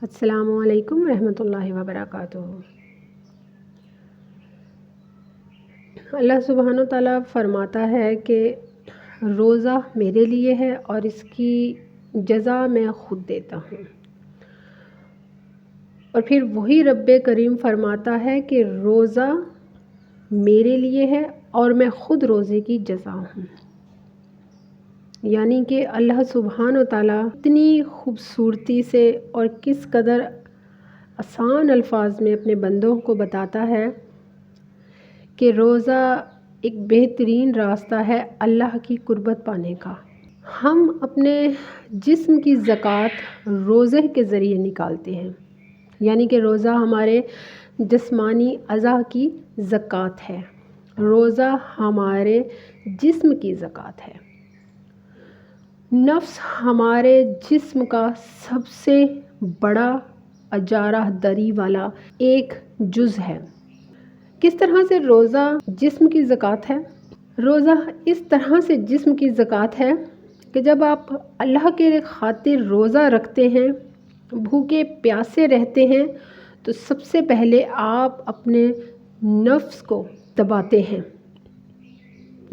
السلام علیکم ورحمۃ اللہ وبرکاتہ۔ اللہ سبحانہ و تعالیٰ فرماتا ہے کہ روزہ میرے لیے ہے اور اس کی جزا میں خود دیتا ہوں، اور پھر وہی رب کریم فرماتا ہے کہ روزہ میرے لیے ہے اور میں خود روزے کی جزا ہوں۔ یعنی کہ اللہ سبحانہ و تعالیٰ اتنی خوبصورتی سے اور کس قدر آسان الفاظ میں اپنے بندوں کو بتاتا ہے کہ روزہ ایک بہترین راستہ ہے اللہ کی قربت پانے کا۔ ہم اپنے جسم کی زکوٰۃ روزے کے ذریعے نکالتے ہیں، یعنی کہ روزہ ہمارے جسمانی اعضاء کی زکوٰۃ ہے، روزہ ہمارے جسم کی زکوٰۃ ہے۔ نفس ہمارے جسم کا سب سے بڑا اجارہ داری والا ایک جز ہے۔ کس طرح سے روزہ جسم کی زکوٰۃ ہے؟ روزہ اس طرح سے جسم کی زکوٰۃ ہے کہ جب آپ اللہ کے خاطر روزہ رکھتے ہیں، بھوکے پیاسے رہتے ہیں، تو سب سے پہلے آپ اپنے نفس کو دباتے ہیں،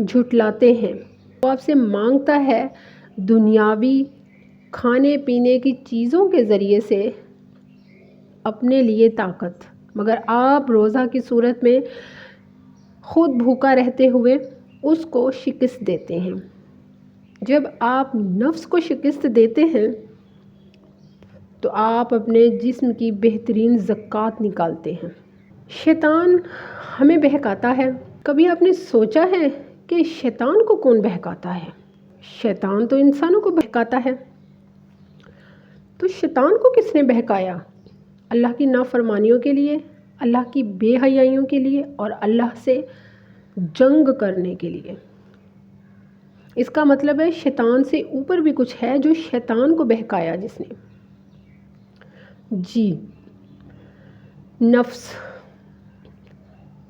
جھٹلاتے ہیں۔ وہ آپ سے مانگتا ہے دنیاوی کھانے پینے کی چیزوں کے ذریعے سے اپنے لیے طاقت، مگر آپ روزہ کی صورت میں خود بھوکا رہتے ہوئے اس کو شکست دیتے ہیں۔ جب آپ نفس کو شکست دیتے ہیں تو آپ اپنے جسم کی بہترین زکوٰۃ نکالتے ہیں۔ شیطان ہمیں بہکاتا ہے۔ کبھی آپ نے سوچا ہے کہ شیطان کو کون بہکاتا ہے؟ شیطان تو انسانوں کو بہکاتا ہے۔ تو شیطان کو کس نے بہکایا؟ اللہ کی نافرمانیوں کے لیے، اللہ کی بے حیائیوں کے لیے اور اللہ سے جنگ کرنے کے لیے۔ اس کا مطلب ہے شیطان سے اوپر بھی کچھ ہے جو شیطان کو بہکایا جس نے۔ جی،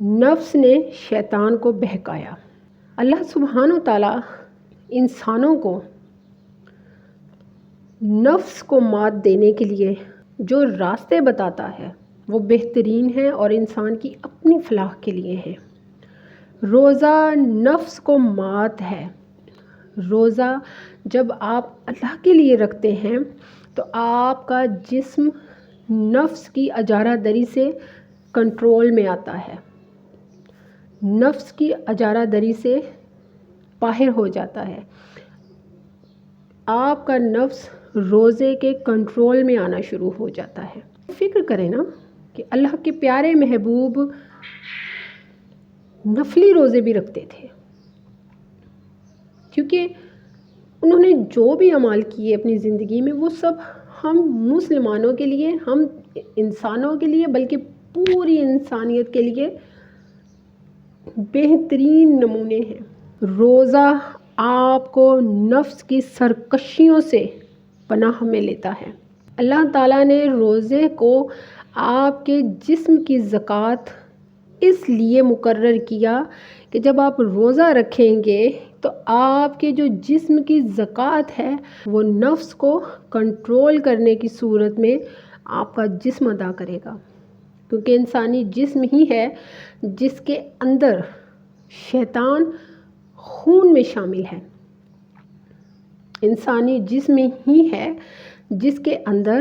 نفس نے شیطان کو بہکایا۔ اللہ سبحانہ و تعالیٰ انسانوں کو نفس کو مات دینے کے لیے جو راستے بتاتا ہے وہ بہترین ہیں اور انسان کی اپنی فلاح کے لیے ہیں۔ روزہ نفس کو مات ہے۔ روزہ جب آپ اللہ کے لیے رکھتے ہیں تو آپ کا جسم نفس کی اجارہ دری سے کنٹرول میں آتا ہے، نفس کی اجارہ دری سے باہر ہو جاتا ہے۔ آپ کا نفس روزے کے کنٹرول میں آنا شروع ہو جاتا ہے۔ فکر کریں نا کہ اللہ کے پیارے محبوب نفلی روزے بھی رکھتے تھے، کیونکہ انہوں نے جو بھی اعمال کیے اپنی زندگی میں وہ سب ہم مسلمانوں کے لیے، ہم انسانوں کے لیے، بلکہ پوری انسانیت کے لیے بہترین نمونے ہیں۔ روزہ آپ کو نفس کی سرکشیوں سے پناہ میں لیتا ہے۔ اللہ تعالیٰ نے روزے کو آپ کے جسم کی زکوٰۃ اس لیے مقرر کیا کہ جب آپ روزہ رکھیں گے تو آپ کے جو جسم کی زکوٰۃ ہے وہ نفس کو کنٹرول کرنے کی صورت میں آپ کا جسم ادا کرے گا، کیونکہ انسانی جسم ہی ہے جس کے اندر شیطان خون میں شامل ہے۔ انسانی جسم ہی ہے جس کے اندر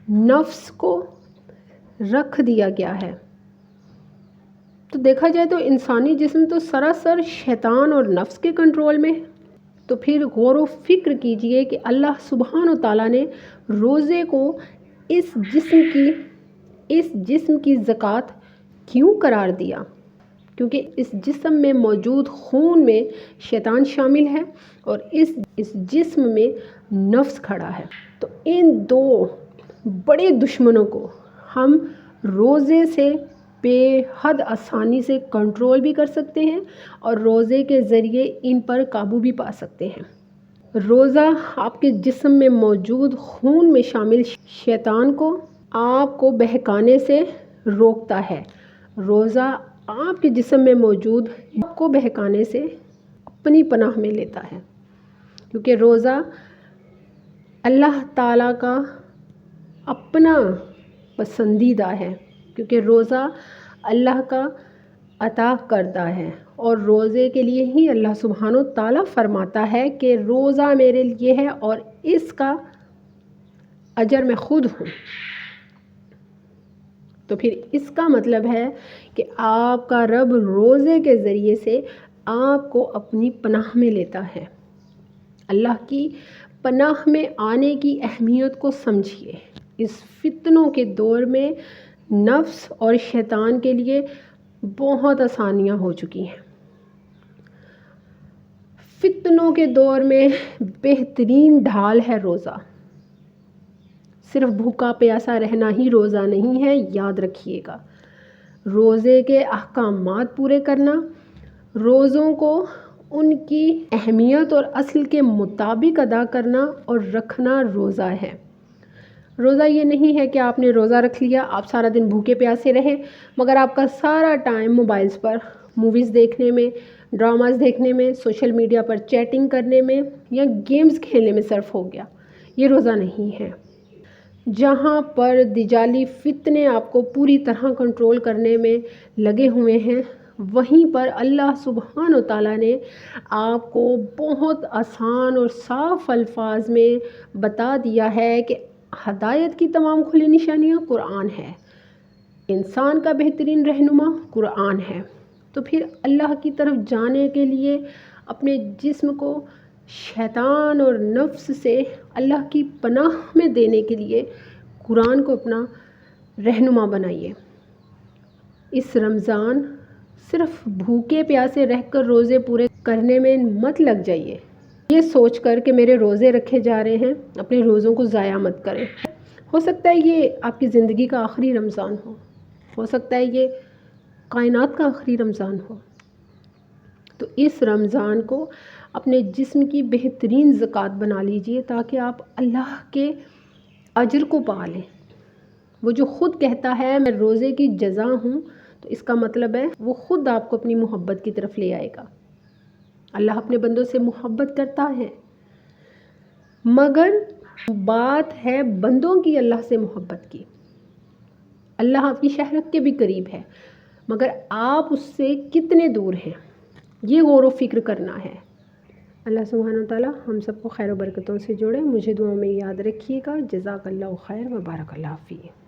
نفس کو رکھ دیا گیا ہے۔ تو دیکھا جائے تو انسانی جسم تو سراسر شیطان اور نفس کے کنٹرول میں ہے۔ تو پھر غور و فکر کیجئے کہ اللہ سبحانہ و تعالیٰ نے روزے کو اس جسم کی زکوٰۃ کیوں قرار دیا؟ کیونکہ اس جسم میں موجود خون میں شیطان شامل ہے اور اس جسم میں نفس کھڑا ہے۔ تو ان دو بڑے دشمنوں کو ہم روزے سے بے حد آسانی سے کنٹرول بھی کر سکتے ہیں اور روزے کے ذریعے ان پر قابو بھی پا سکتے ہیں۔ روزہ آپ کے جسم میں موجود خون میں شامل شیطان کو آپ کو بہکانے سے روکتا ہے۔ روزہ آپ کے جسم میں موجود آپ کو بہکانے سے اپنی پناہ میں لیتا ہے، کیونکہ روزہ اللہ تعالیٰ کا اپنا پسندیدہ ہے، کیونکہ روزہ اللہ کا عطا کردہ ہے، اور روزے کے لیے ہی اللہ سبحانہ و تعالیٰ فرماتا ہے کہ روزہ میرے لیے ہے اور اس کا اجر میں خود ہوں۔ تو پھر اس کا مطلب ہے کہ آپ کا رب روزے کے ذریعے سے آپ کو اپنی پناہ میں لیتا ہے۔ اللہ کی پناہ میں آنے کی اہمیت کو سمجھیے۔ اس فتنوں کے دور میں نفس اور شیطان کے لیے بہت آسانیاں ہو چکی ہیں۔ فتنوں کے دور میں بہترین ڈھال ہے روزہ۔ صرف بھوکا پیاسا رہنا ہی روزہ نہیں ہے، یاد رکھیے گا۔ روزے کے احکامات پورے کرنا، روزوں کو ان کی اہمیت اور اصل کے مطابق ادا کرنا اور رکھنا روزہ ہے۔ روزہ یہ نہیں ہے کہ آپ نے روزہ رکھ لیا، آپ سارا دن بھوکے پیاسے رہے، مگر آپ کا سارا ٹائم موبائلز پر موویز دیکھنے میں، ڈراماز دیکھنے میں، سوشل میڈیا پر چیٹنگ کرنے میں یا گیمز کھیلنے میں صرف ہو گیا۔ یہ روزہ نہیں ہے۔ جہاں پر دجالی فتنے آپ کو پوری طرح کنٹرول کرنے میں لگے ہوئے ہیں، وہیں پر اللہ سبحانہ و تعالیٰ نے آپ کو بہت آسان اور صاف الفاظ میں بتا دیا ہے کہ ہدایت کی تمام کھلی نشانیاں قرآن ہے، انسان کا بہترین رہنما قرآن ہے۔ تو پھر اللہ کی طرف جانے کے لیے اپنے جسم کو شیطان اور نفس سے اللہ کی پناہ میں دینے کے لیے قرآن کو اپنا رہنما بنائیے۔ اس رمضان صرف بھوکے پیاسے رہ کر روزے پورے کرنے میں مت لگ جائیے۔ یہ سوچ کر کہ میرے روزے رکھے جا رہے ہیں، اپنے روزوں کو ضائع مت کریں۔ ہو سکتا ہے یہ آپ کی زندگی کا آخری رمضان ہو سکتا ہے یہ کائنات کا آخری رمضان ہو۔ تو اس رمضان کو اپنے جسم کی بہترین زکوٰۃ بنا لیجئے تاکہ آپ اللہ کے اجر کو پا لیں۔ وہ جو خود کہتا ہے میں روزے کی جزا ہوں، تو اس کا مطلب ہے وہ خود آپ کو اپنی محبت کی طرف لے آئے گا۔ اللہ اپنے بندوں سے محبت کرتا ہے، مگر بات ہے بندوں کی اللہ سے محبت کی۔ اللہ آپ کی شہرت کے بھی قریب ہے، مگر آپ اس سے کتنے دور ہیں، یہ غور و فکر کرنا ہے۔ اللہ سبحانہ و تعالیٰ ہم سب کو خیر و برکتوں سے جوڑے۔ مجھے دعاؤں میں یاد رکھیے گا۔ جزاک اللہ خیر و بارک اللہ فیک۔